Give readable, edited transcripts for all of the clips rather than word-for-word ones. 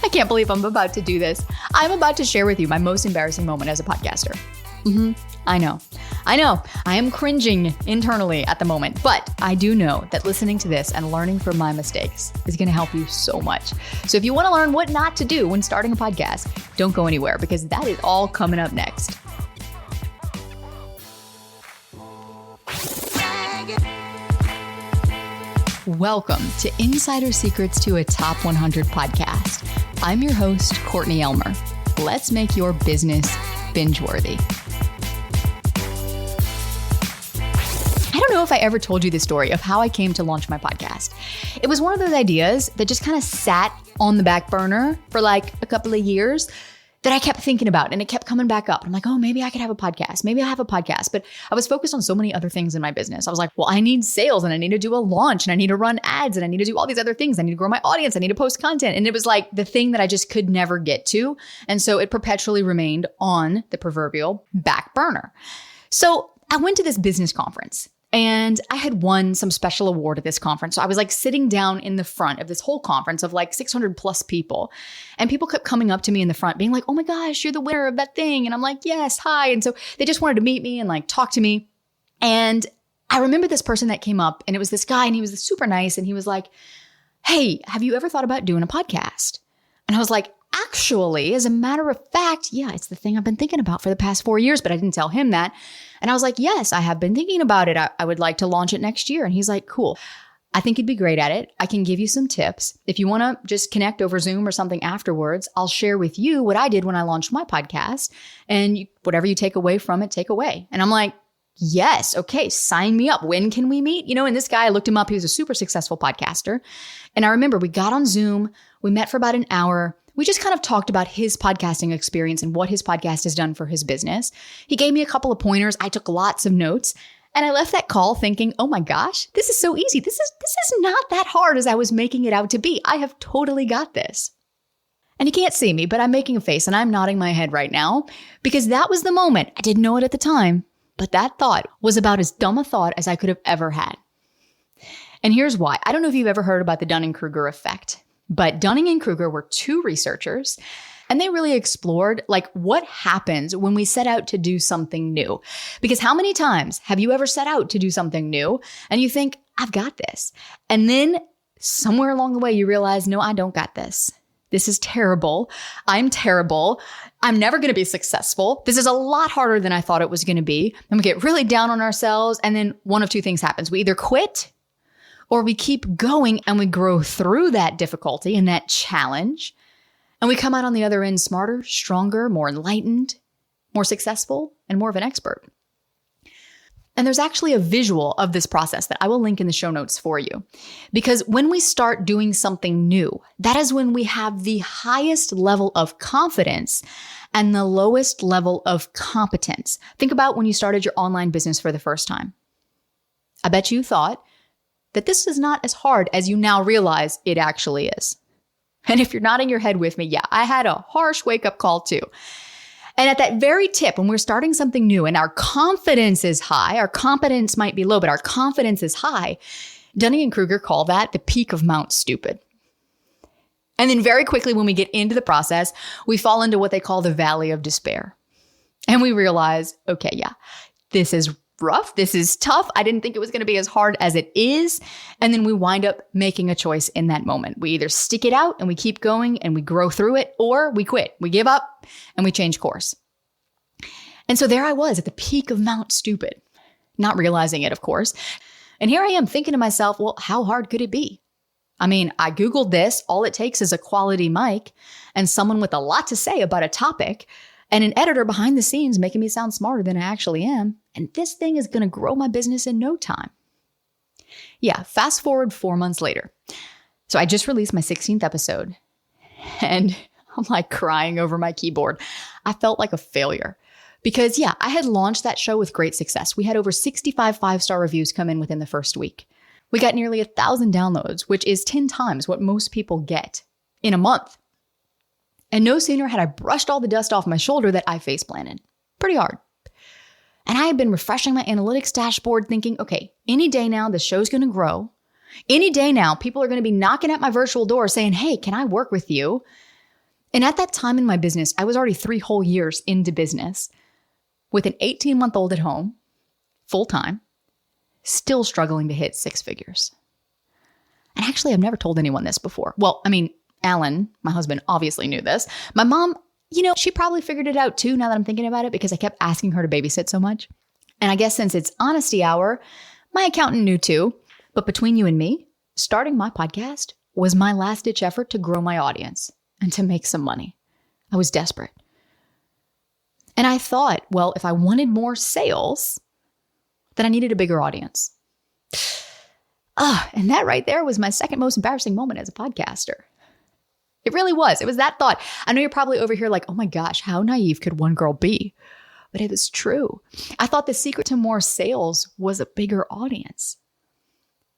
I can't believe I'm about to do this. I'm about to share with you my most embarrassing moment as a podcaster. I know. I am cringing internally at the moment, but I do know that listening to this and learning from my mistakes is going to help you so much. So if you want to learn what not to do when starting a podcast, don't go anywhere because that is all coming up next. Welcome to Insider Secrets to a Top 100 podcast. I'm your host, Courtney Elmer. Let's make your business binge-worthy. I don't know if I ever told you the story of how I came to launch my podcast. It was one of those ideas that just kind of sat on the back burner for like a couple of years that I kept thinking about, and it kept coming back up. I'm like, oh, maybe I could have a podcast. Maybe I'll have a podcast. But I was focused on so many other things in my business. I was like, well, I need sales and I need to do a launch and I need to run ads and I need to do all these other things. I need to grow my audience. I need to post content. And it was like the thing that I just could never get to. And so it perpetually remained on the proverbial back burner. So I went to this business conference. And I had won some special award at this conference. So I was like sitting down in the front of this whole conference of like 600 plus people. And people kept coming up to me in the front being like, oh my gosh, you're the winner of that thing. And I'm like, yes, hi. And so they just wanted to meet me and like talk to me. And I remember this person that came up and it was this guy and he was super nice. And he was like, hey, have you ever thought about doing a podcast? And I was like, actually, as a matter of fact, yeah, it's the thing I've been thinking about for the past 4 years, but I didn't tell him that. And I was like, yes, I have been thinking about it. I would like to launch it next year. And he's like, cool. I think you'd be great at it. I can give you some tips. If you want to just connect over Zoom or something afterwards, I'll share with you what I did when I launched my podcast. And whatever you take away from it, take away. And I'm like, yes, okay, sign me up. When can we meet? You know, and this guy, I looked him up. He was a super successful podcaster. And I remember we got on Zoom. We met for about an hour. We just kind of talked about his podcasting experience and what his podcast has done for his business. He gave me a couple of pointers. I took lots of notes and I left that call thinking, oh my gosh, this is so easy. This is not that hard as I was making it out to be. I have totally got this. And you can't see me, but I'm making a face and I'm nodding my head right now because that was the moment. I didn't know it at the time, but that thought was about as dumb a thought as I could have ever had. And here's why. I don't know if you've ever heard about the Dunning-Kruger effect. But Dunning and Kruger were two researchers, and they really explored like what happens when we set out to do something new. Because how many times have you ever set out to do something new and you think, I've got this. And then somewhere along the way, you realize, no, I don't got this. This is terrible. I'm terrible. I'm never going to be successful. This is a lot harder than I thought it was going to be. And we get really down on ourselves. And then one of two things happens. We either quit or we keep going and we grow through that difficulty and that challenge. And we come out on the other end smarter, stronger, more enlightened, more successful, and more of an expert. And there's actually a visual of this process that I will link in the show notes for you. Because when we start doing something new, that is when we have the highest level of confidence and the lowest level of competence. Think about when you started your online business for the first time. I bet you thought that this is not as hard as you now realize it actually is. And if you're nodding your head with me, yeah, I had a harsh wake-up call too. And at that very tip, when we're starting something new and our confidence is high, our competence might be low, but our confidence is high, Dunning and Kruger call that the peak of Mount Stupid. And then very quickly when we get into the process, we fall into what they call the valley of despair. And we realize, okay, yeah, this is rough. This is tough. I didn't think it was going to be as hard as it is. And then we wind up making a choice in that moment. We either stick it out and we keep going and we grow through it, or we quit. We give up and we change course. And so there I was at the peak of Mount Stupid, not realizing it, of course. And here I am thinking to myself, well, how hard could it be? I mean, I Googled this. All it takes is a quality mic and someone with a lot to say about a topic and an editor behind the scenes making me sound smarter than I actually am. And this thing is going to grow my business in no time. Yeah, fast forward 4 months later. So I just released my 16th episode and I'm like crying over my keyboard. I felt like a failure because yeah, I had launched that show with great success. We had over 65 5-star reviews come in within the first week. We got nearly 1,000 downloads, which is 10 times what most people get in a month. And no sooner had I brushed all the dust off my shoulder that I face planted. Pretty hard. And I had been refreshing my analytics dashboard thinking, okay, any day now, the show's going to grow. Any day now, people are going to be knocking at my virtual door saying, hey, can I work with you? And at that time in my business, I was already 3 whole years into business with an 18-month-old at home, full time, still struggling to hit 6 figures. And actually, I've never told anyone this before. Well, I mean, Alan, my husband, obviously knew this. My mom, she probably figured it out too now that I'm thinking about it because I kept asking her to babysit so much. And I guess since it's honesty hour, my accountant knew too. But between you and me, starting my podcast was my last-ditch effort to grow my audience and to make some money. I was desperate. And I thought, well, if I wanted more sales, then I needed a bigger audience. And that right there was my second most embarrassing moment as a podcaster. It really was. It was that thought. I know you're probably over here like, oh my gosh, how naive could one girl be? But it was true. I thought the secret to more sales was a bigger audience.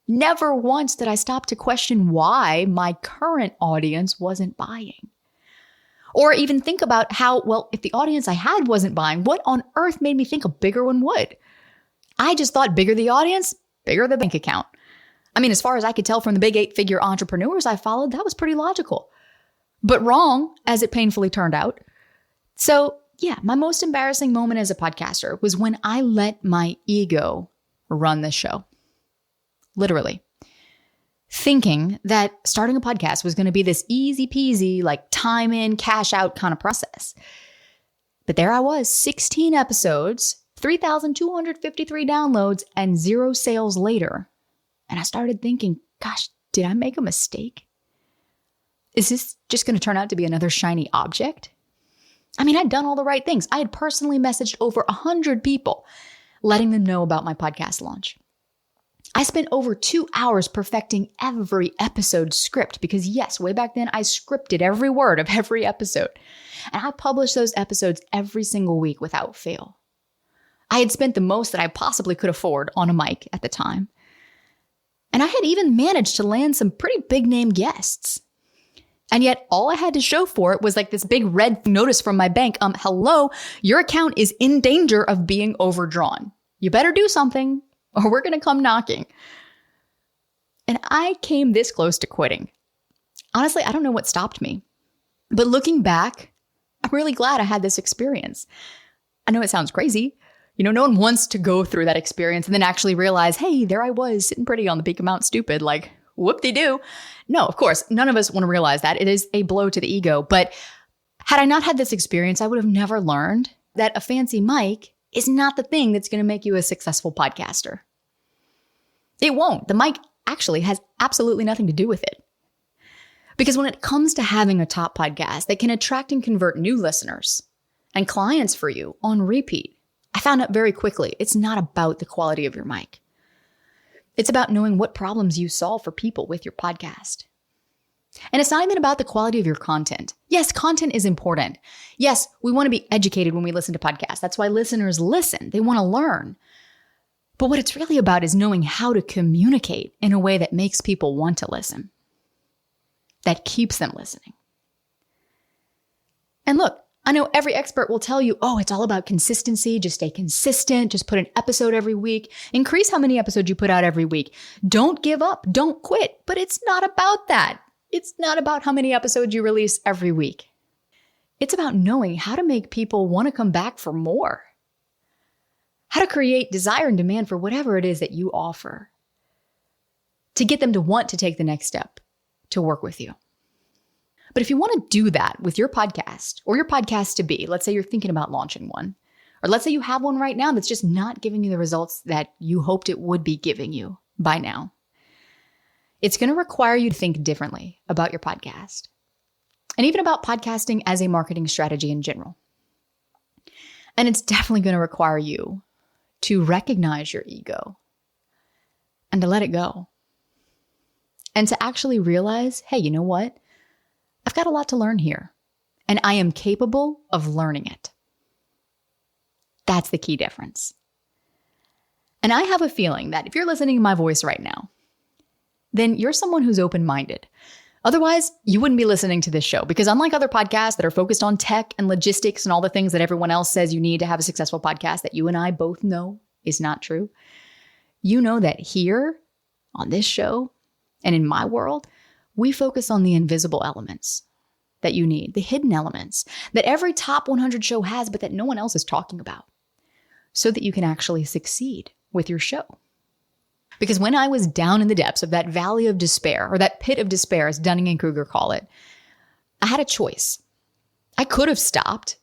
Never once did I stop to question why my current audience wasn't buying. Or even think about how, well, if the audience I had wasn't buying, what on earth made me think a bigger one would? I just thought bigger the audience, bigger the bank account. I mean, as far as I could tell from the big 8-figure entrepreneurs I followed, that was pretty logical. But wrong, as it painfully turned out. So yeah, my most embarrassing moment as a podcaster was when I let my ego run the show. Literally. Thinking that starting a podcast was going to be this easy peasy, like time in, cash out kind of process. But there I was, 16 episodes, 3,253 downloads, and 0 sales later. And I started thinking, gosh, did I make a mistake? Is this just going to turn out to be another shiny object? I mean, I'd done all the right things. I had personally messaged over 100 people, letting them know about my podcast launch. I spent over 2 hours perfecting every episode script because yes, way back then I scripted every word of every episode. And I published those episodes every single week without fail. I had spent the most that I possibly could afford on a mic at the time. And I had even managed to land some pretty big name guests. And yet all I had to show for it was like this big red notice from my bank. Hello, your account is in danger of being overdrawn. You better do something or we're going to come knocking. And I came this close to quitting. Honestly, I don't know what stopped me. But looking back, I'm really glad I had this experience. I know it sounds crazy. No one wants to go through that experience and then actually realize, hey, there I was sitting pretty on the peak of Mount Stupid, like whoop-de-doo. No, of course, none of us want to realize that. It is a blow to the ego. But had I not had this experience, I would have never learned that a fancy mic is not the thing that's going to make you a successful podcaster. It won't. The mic actually has absolutely nothing to do with it. Because when it comes to having a top podcast that can attract and convert new listeners and clients for you on repeat, I found out very quickly it's not about the quality of your mic. It's about knowing what problems you solve for people with your podcast. And it's not even about the quality of your content. Yes, content is important. Yes, we want to be educated when we listen to podcasts. That's why listeners listen. They want to learn. But what it's really about is knowing how to communicate in a way that makes people want to listen, that keeps them listening. And look, I know every expert will tell you, oh, it's all about consistency. Just stay consistent. Just put an episode every week. Increase how many episodes you put out every week. Don't give up. Don't quit. But it's not about that. It's not about how many episodes you release every week. It's about knowing how to make people want to come back for more. How to create desire and demand for whatever it is that you offer. To get them to want to take the next step to work with you. But if you want to do that with your podcast or your podcast to be, let's say you're thinking about launching one, or let's say you have one right now that's just not giving you the results that you hoped it would be giving you by now, it's going to require you to think differently about your podcast and even about podcasting as a marketing strategy in general. And it's definitely going to require you to recognize your ego and to let it go. And to actually realize, hey, you know what? I've got a lot to learn here, and I am capable of learning it. That's the key difference. And I have a feeling that if you're listening to my voice right now, then you're someone who's open-minded. Otherwise, you wouldn't be listening to this show because unlike other podcasts that are focused on tech and logistics and all the things that everyone else says you need to have a successful podcast that you and I both know is not true, you know that here on this show and in my world, we focus on the invisible elements that you need, the hidden elements that every top 100 show has, but that no one else is talking about, so that you can actually succeed with your show. Because when I was down in the depths of that valley of despair, or that pit of despair, as Dunning and Kruger call it, I had a choice. I could have stopped.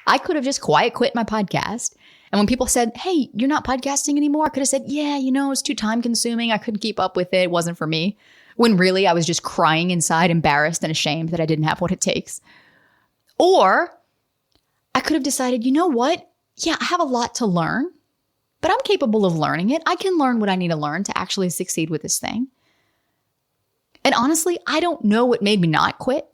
I could have just quiet quit my podcast. And when people said, hey, you're not podcasting anymore, I could have said, yeah, it's too time consuming. I couldn't keep up with it. It wasn't for me. When really I was just crying inside, embarrassed and ashamed that I didn't have what it takes. Or I could have decided, you know what? Yeah, I have a lot to learn, but I'm capable of learning it. I can learn what I need to learn to actually succeed with this thing. And honestly, I don't know what made me not quit,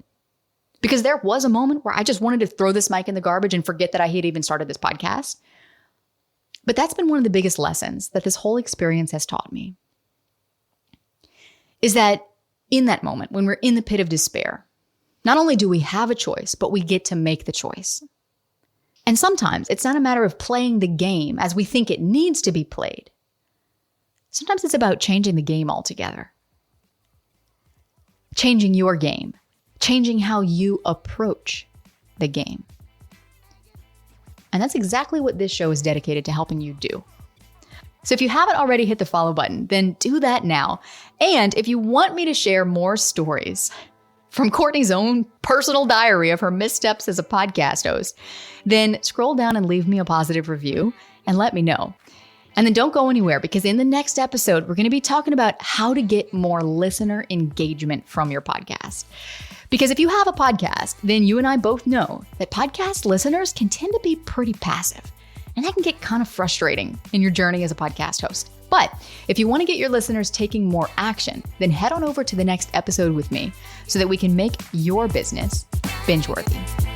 because there was a moment where I just wanted to throw this mic in the garbage and forget that I had even started this podcast. But that's been one of the biggest lessons that this whole experience has taught me, is that in that moment, when we're in the pit of despair, not only do we have a choice, but we get to make the choice. And sometimes it's not a matter of playing the game as we think it needs to be played. Sometimes it's about changing the game altogether. Changing your game. Changing how you approach the game. And that's exactly what this show is dedicated to helping you do. So if you haven't already hit the follow button, then do that now. And if you want me to share more stories from Courtney's own personal diary of her missteps as a podcast host, then scroll down and leave me a positive review and let me know. And then don't go anywhere, because in the next episode, we're going to be talking about how to get more listener engagement from your podcast. Because if you have a podcast, then you and I both know that podcast listeners can tend to be pretty passive. And that can get kind of frustrating in your journey as a podcast host. But if you want to get your listeners taking more action, then head on over to the next episode with me so that we can make your business binge-worthy.